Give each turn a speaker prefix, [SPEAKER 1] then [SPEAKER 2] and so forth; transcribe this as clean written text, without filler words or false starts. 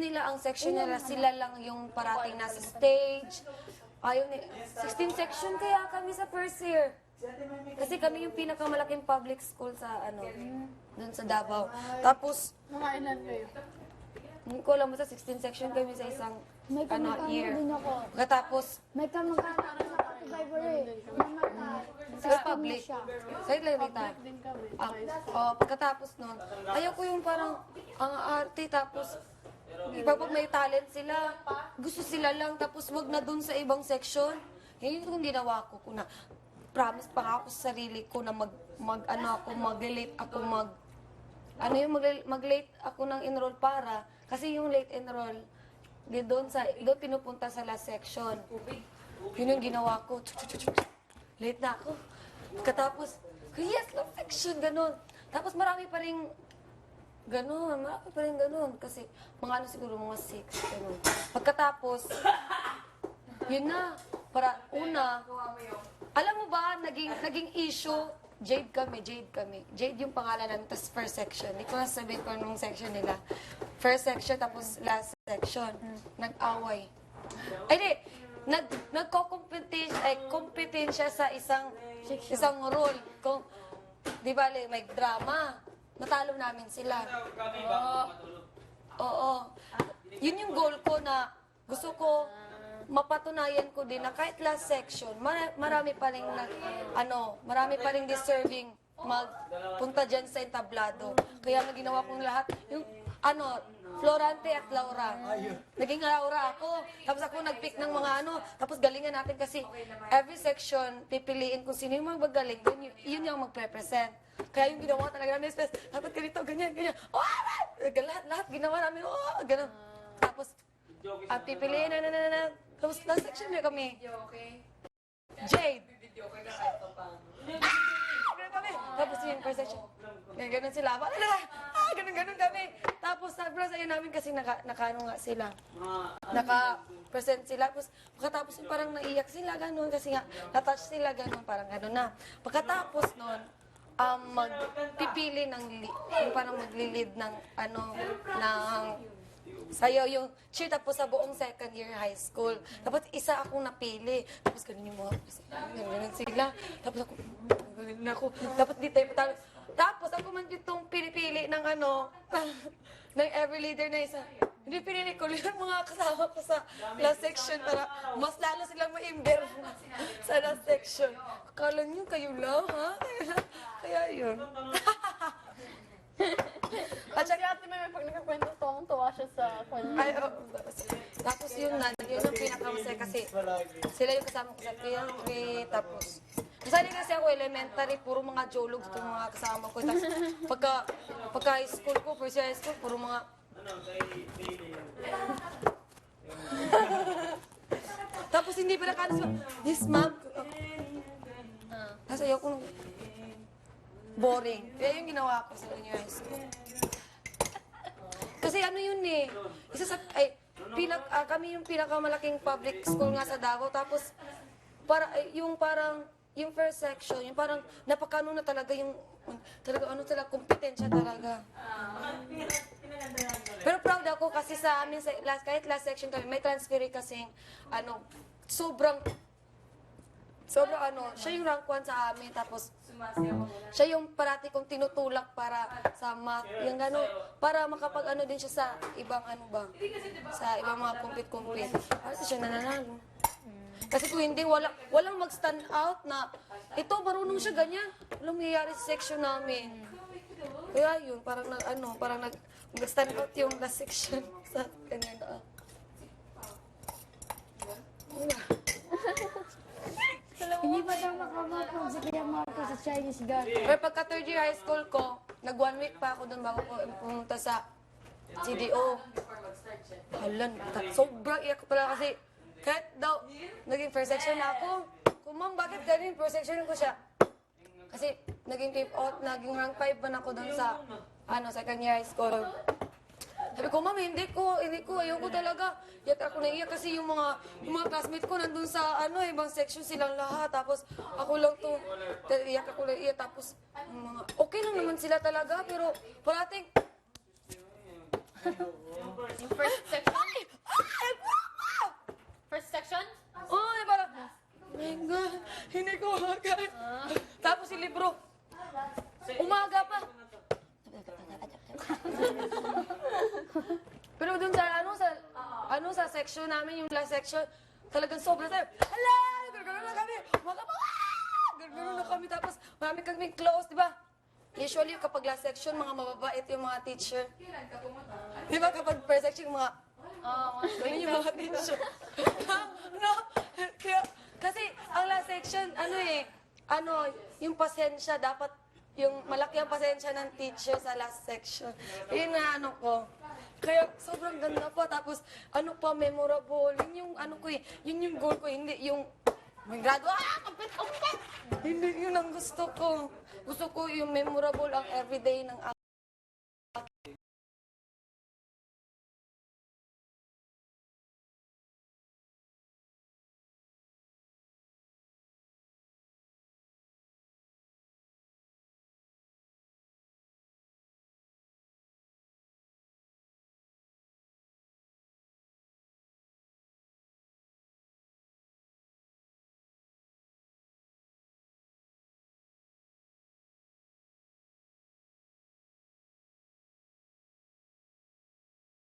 [SPEAKER 1] nila ang section nila, sila lang yung parating nasa stage. Ayaw nila. 16 section kaya kami sa first year. Kasi kami yung pinakamalaking public school sa dun sa Davao. Tapos,
[SPEAKER 2] Mga ilan kayo?
[SPEAKER 1] hindi ko alam, basta 16 section kami sa isang
[SPEAKER 3] May kamag-anak
[SPEAKER 1] year.
[SPEAKER 3] din ako.
[SPEAKER 1] Pagkatapos,
[SPEAKER 3] May kamag-anak ako sa Cativiver eh. Mama
[SPEAKER 1] sa public.
[SPEAKER 3] siya.
[SPEAKER 1] Sa'yo lang, Rita.
[SPEAKER 2] Din kami.
[SPEAKER 1] Pagkatapos nun, ayaw ko yung parang ang arte, tapos iba pag may talent sila, gusto sila lang, tapos wag na dun sa ibang section. Yun yung ginawa ko, na promise pa ako sa sarili ko na mag-late ako mag-late ako ng enroll para, kasi yung late enroll, doon pinupunta sa last section. Yun yung ginawa ko. Late na ako. Katapos, yes, last section, ganun. Tapos marami pa rin ganun. Kasi mga siguro, mga 6, ganun. Pagkatapos, yun na, alam mo ba, naging issue, Jade kami. Jade yung pangalan namin, tapos first section. Hindi ko na sabihin ko anong section nila. First section, tapos last section. Nag-away. Ay, di, kompetensya sa isang role. Kung, di ba, may drama. Natalo namin sila. Oo. Yun yung goal ko na gusto ko mapatunayan ko din na kahit last section, marami pa ring deserving magpunta dyan sa entablado. Kaya ginawa kong lahat, yung Florante at Laura. Naging Laura ako. Tapos ako nag-pick ng mga tapos galingan natin kasi every section, pipiliin kung sino yung magagaling, yun yung magpe-present. Kaya yung ginawa talaga namin, dapat ganito, ganyan. Lahat ginawa namin, ganun. Tapos, pipiliin tapos last section na kami. Jade. Ganun kami. Tapos yung first section. Ganun sila. Ganun kami. Tapos nag-present namin kasi naka-ano nga sila. Naka-present sila. Tapos pagkatapos yung parang naiyak sila, ganun. Kasi nga, na-touch sila, ganun. Parang ganun na. Pagkatapos nun, magpipili yung parang magli-lead ng sayo yung cheer tapos sa buong second year high school. Tapos isa akong napili. Tapos ganun yung mga, ganun sila. Tapos ako, dapat di tayo patalo. Tapos ako man itong pinipili ng ng every leader na isa. Hindi pinili ko yung mga kasama ko sa last section para mas lalo silang ma-imber sa last section. Akala niyo kayo lang, ha? Kaya yun.
[SPEAKER 2] At si Ate May pag nakakwento tuwang-tuwa siya sa kanya.
[SPEAKER 1] Tapos yun yung pinakamasaya kasi sila yung kasama ko sa theory, tapos masali kasi ako elementary, puro mga jologs itong mga kasama ko. Tapos pagka high school ko, first year high school, puro mga tapos hindi pa nakanas ba, yes ma'am. Tapos ayoko nung boring. Kaya yung ginawa ko sa junior high school. Kasi yun kami yung pinakamalaking public school nga sa Davao. Tapos, yung first section, yung parang napakano na talaga kompetensya talaga. Pero proud ako kasi sa amin, kahit last section kami, may transfer kasing, sobrang siya yung rank 1 sa amin, tapos siya yung parati kong tinutulak para sa math, yung para makapag din siya sa ibang sa ibang mga compete. Kasi siya nananalo. Kasi kung hindi, walang mag-stand out na, ito, marunong siya ganyan. Walang mayayari sa section namin. Kaya yun, parang nag-stand out yung last section sa ganyan.
[SPEAKER 3] Hindi pa daw makamapag si Kuya Marco sa Chinese garden.
[SPEAKER 1] Pero pagka third year high school ko, nag 1 week pa ako doon bago ko pumunta sa CDO. Halan, sobrang iyak ko talaga kasi kahit daw naging first section na ako. Kung ma'am, bakit ganun first section ko siya? Kasi naging naging rank 5 pa na ako doon sa second year high school. Sabi ko, ma'am, hindi ko, ayoko talaga. Iyak ako naiyak kasi yung mga classmates ko nandun sa ibang section silang lahat. Tapos ako lang to, iyak ako naiyak. Tapos okay lang naman sila talaga, pero parating,
[SPEAKER 2] Yung first section
[SPEAKER 1] Tapos yung libro, umaga pa. Pero dun sa sa section namin, yung last section, talagang sobrang tayo. Hala! Gano'n na kami. Mga pa, gano'n na kami. Tapos marami kaming close, di ba? Usually, kapag last section, mga mababait yung mga teacher. Di ba kapag first section, mga ganun yung mga teacher. No? Kasi ang last section, yung pasensya, dapat yung malaki ang pasensya ng teacher sa last section. Yun na ko. Kaya sobrang ganda pa. Tapos memorable. Yun yung yun yung goal ko. Hindi yung may grado, kompet! Hindi yun ang gusto ko. Gusto ko yung memorable ang everyday ng